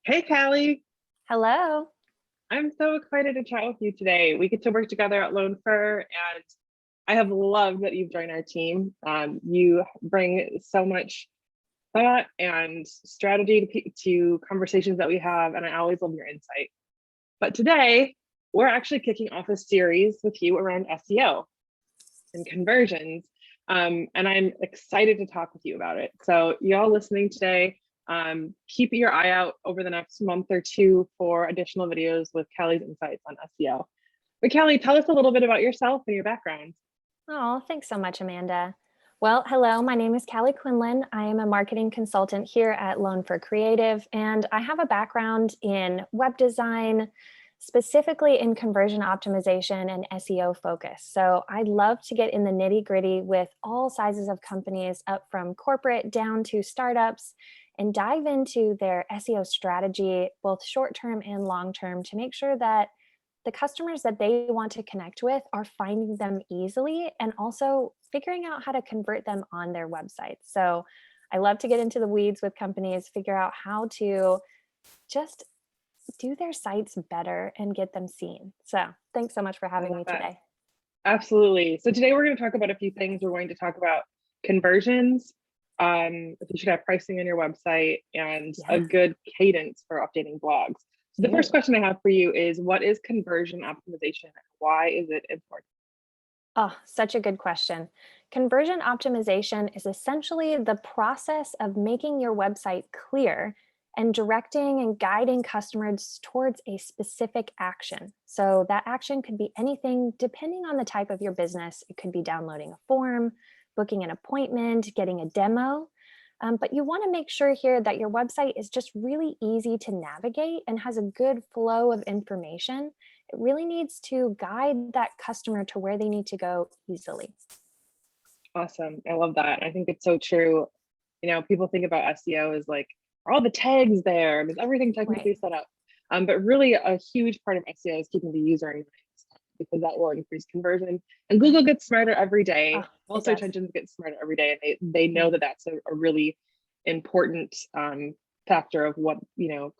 Hey, Callie. Hello. I'm so excited to chat with you today. We get to work together at Lone Fir, and I have loved that you've joined our team. You bring so much thought and strategy to conversations that we have, and I always love your insight. But today, we're actually kicking off a series with you around SEO and conversions. And I'm excited to talk with you about it. So y'all listening today, keep your eye out over the next month or two for additional videos with Callie's insights on SEO. But Callie, tell us a little bit about yourself and your background. Oh, thanks so much, Amanda. Well, hello, my name is Callie Quinlan. I am a marketing consultant here at Lone Fir Creative, and I have a background in web design, specifically in conversion optimization and SEO focus. So I love to get in the nitty gritty with all sizes of companies, up from corporate down to startups, and dive into their SEO strategy, both short term and long term, to make sure that the customers that they want to connect with are finding them easily and also figuring out how to convert them on their website. So I love to get into the weeds with companies, figure out how to just do their sites better and get them seen. So thanks so much for I having love me that. today. Absolutely. So today we're going to talk about a few things. We're going to talk about conversions, if you should have pricing on your website, and a Yeah. good cadence for updating blogs. So the first Ooh. question I have for you is, what is conversion optimization? Why is it important? Oh, such a good question. Conversion optimization is essentially the process of making your website clear and directing and guiding customers towards a specific action. So, that action could be anything depending on the type of your business. It could be downloading a form, booking an appointment, getting a demo. But you want to make sure here that your website is just really easy to navigate and has a good flow of information. It really needs to guide that customer to where they need to go easily. Awesome. I love that. I think it's so true. People think about SEO as like, are all the tags there? Is everything Right. technically set up? But really, a huge part of SEO is keeping the user in mind, because that will increase conversion. And Google gets smarter every day. Oh, All it search does. engines get smarter every day, and they know Mhm. that that's a really important factor of what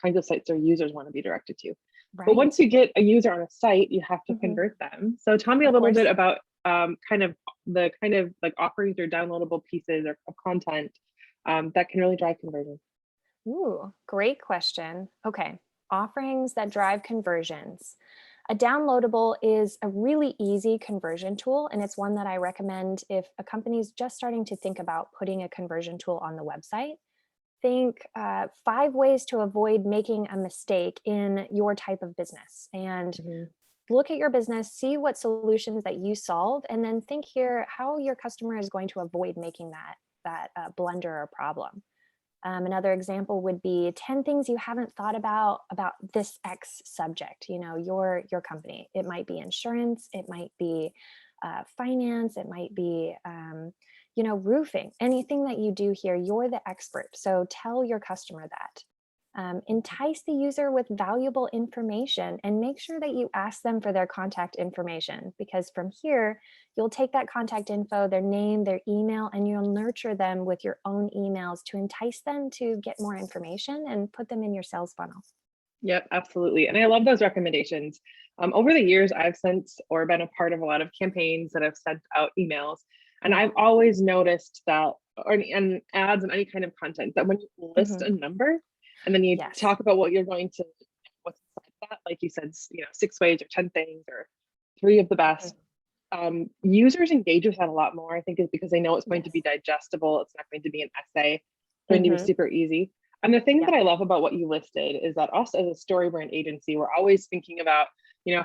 kinds of sites their users want to be directed to. But Right. once you get a user on a site, you have to Hmm. convert them. So tell me a Of little bit course. about kind of the kind of like offerings or downloadable pieces or of content that can really drive conversion. Ooh, great question. Okay. Offerings that drive conversions. A downloadable is a really easy conversion tool, and it's one that I recommend if a company is just starting to think about putting a conversion tool on the website. Think 5 ways to avoid making a mistake in your type of business, and Mhm. look at your business, see what solutions that you solve, and then think here how your customer is going to avoid making that blunder or problem. Another example would be 10 things you haven't thought about this X subject. Your company. It might be insurance, it might be finance, it might be roofing. Anything that you do here, you're the expert. So tell your customer that. Entice the user with valuable information and make sure that you ask them for their contact information, because from here, you'll take that contact info, their name, their email, and you'll nurture them with your own emails to entice them to get more information and put them in your sales funnel. Yep, absolutely. And I love those recommendations. Over the years, I've sent or been a part of a lot of campaigns that have sent out emails. And I've always noticed that, and ads and any kind of content, that when you list Mhm. a number and then you Yes. talk about what you're going to, what's inside that, like you said, 6 ways or 10 things or three of the Mhm. best, users engage with that a lot more. I think is because they know it's going to be Yes. digestible. It's not going to be an essay. It's going to be Hmm. super easy. And the thing that Yep. I love about what you listed is that us as a story brand agency, we're always thinking about,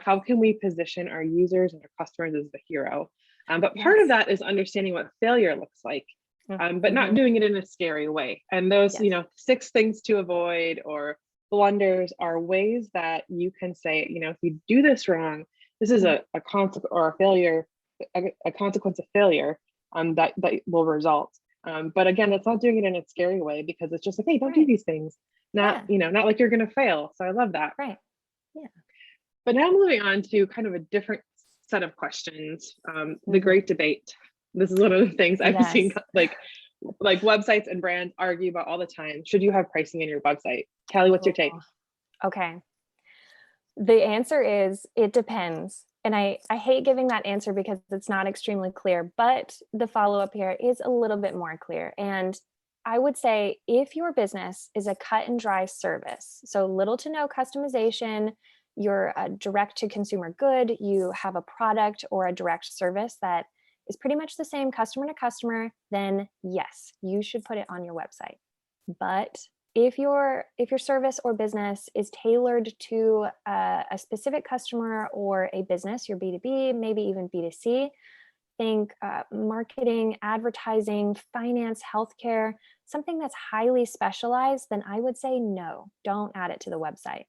how can we position our users and our customers as the hero? But part of Yes. that is understanding what failure looks like, but not Mm-hmm. doing it in a scary way. And those, Yes. 6 things to avoid or blunders are ways that you can say, if you do this wrong, this is a consequence or a failure, a consequence of failure that will result. But again, it's not doing it in a scary way, because it's just like, hey, don't do Right. these things. Not, Yeah. not like you're going to fail. So I love that. Right. Yeah. But now moving on to kind of a different set of questions, the Hmm. great debate. This is one of the things I've seen Yes. like like websites and brands argue about all the time. Should you have pricing in your website? Callie, what's your take? Okay. The answer is it depends. And I hate giving that answer because it's not extremely clear, but the follow-up here is a little bit more clear. And I would say if your business is a cut and dry service, so little to no customization, you're a direct to consumer good, you have a product or a direct service that is pretty much the same customer to customer, then yes, you should put it on your website. But if your service or business is tailored to a specific customer or a business, your B2B, maybe even B2C, think marketing, advertising, finance, healthcare, something that's highly specialized, then I would say no, don't add it to the website.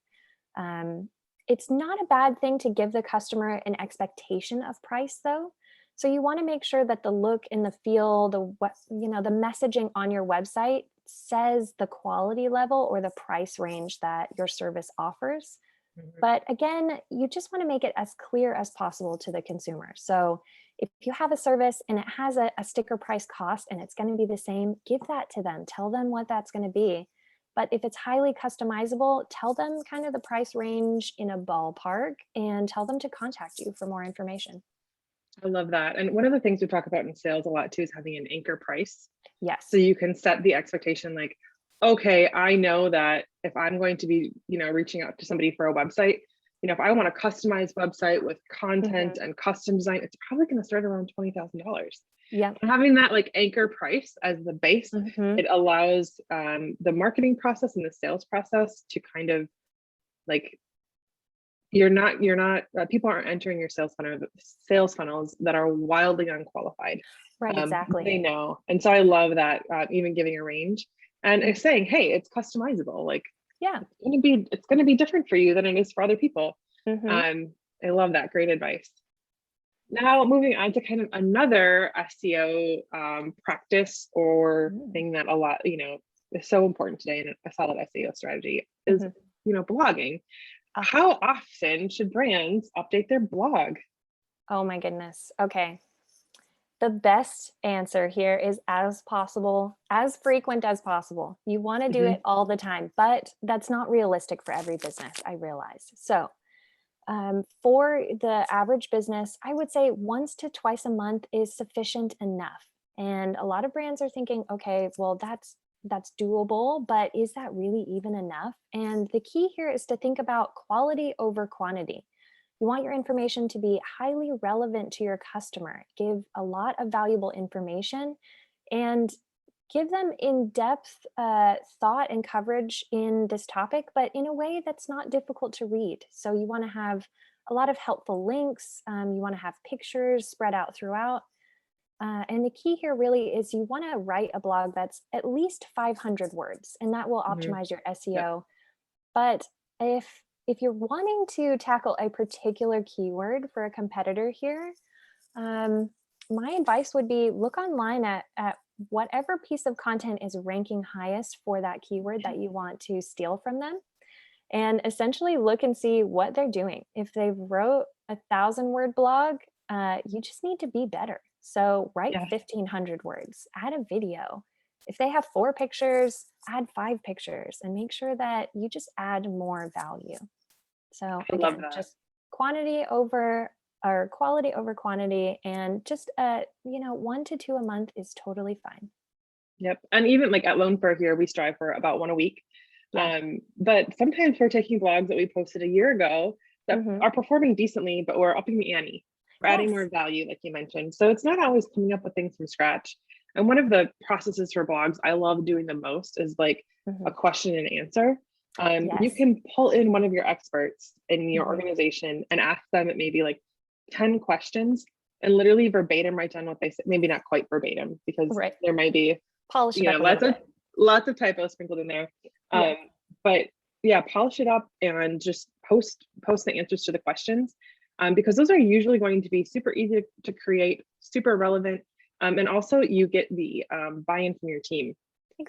It's not a bad thing to give the customer an expectation of price though. So you want to make sure that the look and the feel, the messaging on your website says the quality level or the price range that your service offers. But again, you just want to make it as clear as possible to the consumer. So if you have a service and it has a sticker price cost and it's going to be the same, give that to them. Tell them what that's going to be. But if it's highly customizable, tell them kind of the price range in a ballpark and tell them to contact you for more information. I love that. And one of the things we talk about in sales a lot too is having an anchor price. Yes. So you can set the expectation like, okay, I know that if I'm going to be, reaching out to somebody for a website, if I want a customized website with content and custom design, it's probably going to start around $20,000. Yeah. Having that like anchor price as the base, it allows the marketing process and the sales process to kind of like, people aren't entering your sales funnels that are wildly unqualified. Right, exactly. They know. And so I love that, even giving a range and it's saying, hey, it's customizable. Like, yeah, it's going to be different for you than it is for other people. Mm-hmm. I love that. Great advice. Now moving on to kind of another SEO practice or thing that a lot, is so important today in a solid SEO strategy is, blogging. How often should brands update their blog? Oh my goodness. Okay. The best answer here is as possible, as frequent as possible. You want to do it all the time, but that's not realistic for every business, I realize. So for the average business, I would say once to twice a month is sufficient enough. And a lot of brands are thinking, okay, well, that's doable, but is that really even enough? And the key here is to think about quality over quantity. You want your information to be highly relevant to your customer, give a lot of valuable information, and give them in-depth thought and coverage in this topic, but in a way that's not difficult to read. So you want to have a lot of helpful links. You want to have pictures spread out throughout. And the key here really is you want to write a blog that's at least 500 words, and that will optimize your SEO. Yep. But if you're wanting to tackle a particular keyword for a competitor here, my advice would be look online at whatever piece of content is ranking highest for that keyword that you want to steal from them, and essentially look and see what they're doing. If they wrote 1,000-word blog, you just need to be better. So write 1,500 words, add a video. If they have 4 pictures, add 5 pictures and make sure that you just add more value. So again, just quality over quantity, and just 1 to 2 a month is totally fine. Yep. And even like at Lone Fir here, we strive for about 1 a week. But sometimes we're taking blogs that we posted a year ago that are performing decently, but we're upping the ante. We're adding more value, like you mentioned. So it's not always coming up with things from scratch. And one of the processes for blogs I love doing the most is like a question and answer. You can pull in one of your experts in your organization and ask them maybe like 10 questions and literally verbatim write down what they said. Maybe not quite verbatim because there might be lots of typos sprinkled in there. But yeah, polish it up and just post the answers to the questions. Because those are usually going to be super easy to create, super relevant. And also you get the buy-in from your team.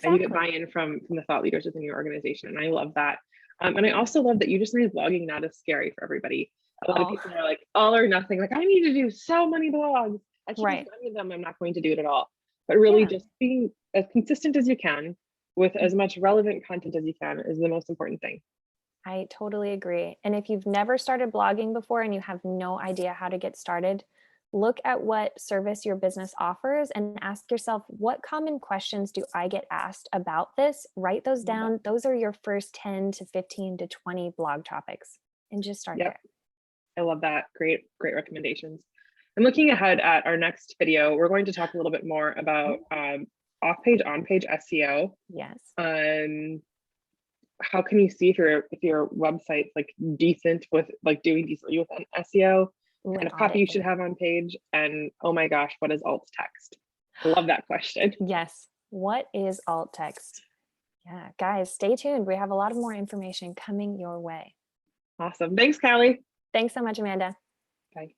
And you get buy-in from the thought leaders within your organization. And I love that. And I also love that you just made blogging not as scary for everybody. A lot of people are like all or nothing, like I need to do so many blogs. I can't do any of them, I'm not going to do it at all. But really just being as consistent as you can with as much relevant content as you can is the most important thing. I totally agree. And if you've never started blogging before and you have no idea how to get started, look at what service your business offers and ask yourself, what common questions do I get asked about this? Write those down. Those are your first 10 to 15 to 20 blog topics, and just start there. I love that. Great recommendations. And looking ahead at our next video, we're going to talk a little bit more about off-page, on-page SEO. Yes. How can you see if your website's like decent with like doing decently with an SEO, kind of copy you should have on page, and oh my gosh, what is alt text? I love that question. Yes. What is alt text? Yeah, guys, stay tuned. We have a lot of more information coming your way. Awesome. Thanks, Callie. Thanks so much, Amanda. Bye.